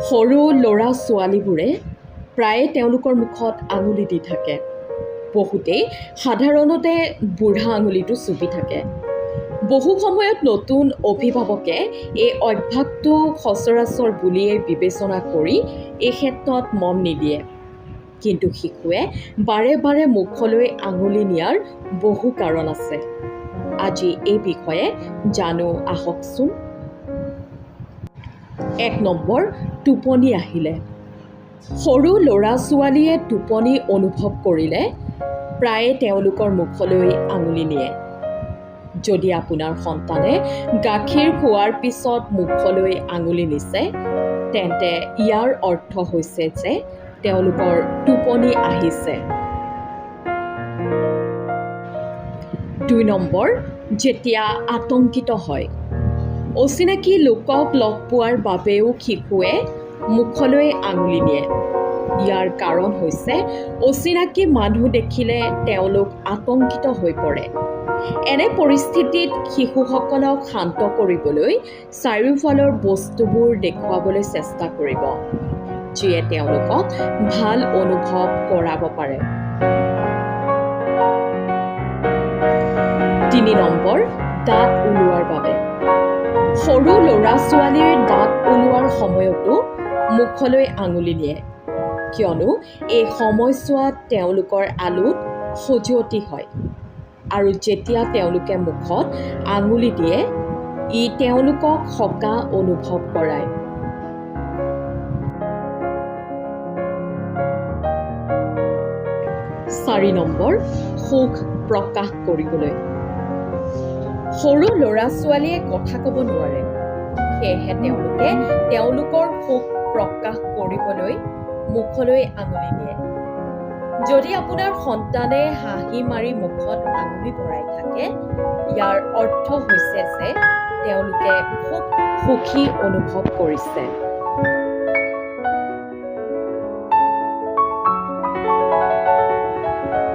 সৰু ল'ৰা ছোৱালীবোৰে প্ৰায়ে তেওঁলোকৰ মুখত আঙুলি দি থাকে। বহুতেই সাধাৰণতে বুঢ়া আঙুলিটো চুপি থাকে। বহু সময়ত নতুন অভিভাৱকে এই অভ্যাসটো সচৰাচৰ বুলিয়েই বিবেচনা কৰি এই ক্ষেত্ৰত মন নিদিয়ে। কিন্তু শিশুৱে বাৰে বাৰে মুখলৈ আঙুলি নিয়াৰ বহু কাৰণ আছে। আজি এই বিষয়ে জানো আহকচোন। 1 নম্বৰ, টোপনি আহিলে। সৰু ল'ৰা ছোৱালীয়ে টোপনি অনুভৱ কৰিলে প্ৰায়ে তেওঁলোকৰ মুখলৈ আঙুলি নিয়ে। যদি আপোনাৰ সন্তানে গাখীৰ খোৱাৰ পিছত মুখলৈ আঙুলি নিছে, তেন্তে ইয়াৰ অৰ্থ হৈছে যে তেওঁলোকৰ টোপনি আহিছে। 2 নম্বৰ, যেতিয়া আতংকিত হয়। অচিনাকি লোকক লগ পোৱাৰ বাবেও শিশুৱে মুখলৈ আঙুলি নিয়ে। ইয়াৰ কাৰণ হৈছে অচিনাকি মানুহ দেখিলে তেওঁলোক আতংকিত হৈ পৰে। এনে পৰিস্থিতিত শিশুসকলক শান্ত কৰিবলৈ চাৰিওফালৰ বস্তুবোৰ দেখুৱাবলৈ চেষ্টা কৰিব, যিয়ে তেওঁলোকক ভাল অনুভৱ কৰাব পাৰে। 3 নম্বৰ, দাঁত ওলোৱাৰ বাবে। সৰু ল'ৰা ছোৱালীৰ দাঁত ওলোৱাৰ সময়তো মুখলৈ আঙুলি নিয়ে, কিয়নো এই সময়ছোৱাত তেওঁলোকৰ আলুত খজুৱতি হয় আৰু যেতিয়া তেওঁলোকে মুখত আঙুলি দিয়ে, ই তেওঁলোকক সকাহ অনুভৱ কৰায়। 4 নম্বৰ, সুখ প্ৰকাশ কৰিবলৈ। সৰু ল'ৰা ছোৱালীয়ে কথা ক'ব নোৱাৰে, সেয়েহে তেওঁলোকে তেওঁলোকৰ সুখ প্ৰকাশ কৰিবলৈ মুখলৈ আঙুলি নিয়ে। যদি আপোনাৰ সন্তানে হাঁহি মাৰি মুখত আঙুলি ভৰাই থাকে, ইয়াৰ অৰ্থ হৈছে যে তেওঁলোকে খুব সুখী অনুভৱ কৰিছে।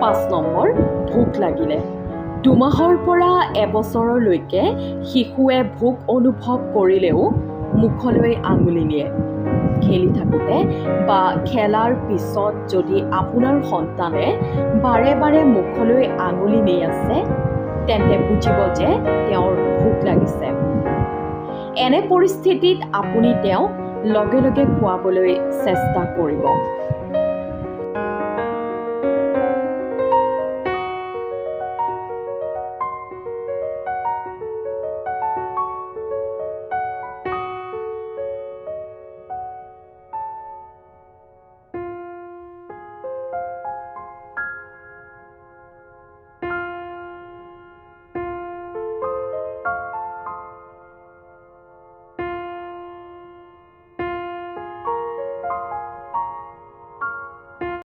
5 নম্বৰ, ভোক লাগিলে। 2 মাহৰ পৰা এবছৰলৈকে শিশুৱে ভোক অনুভৱ কৰিলেও মুখলৈ আঙুলি নিয়ে। খেলি থাকোঁতে বা খেলাৰ পিছত যদি আপোনাৰ সন্তানে বাৰে বাৰে মুখলৈ আঙুলি নি আছে, তেন্তে বুজিব যে তেওঁৰ ভোক লাগিছে। এনে পৰিস্থিতিত আপুনি তেওঁক লগে লগে খুৱাবলৈ চেষ্টা কৰিব।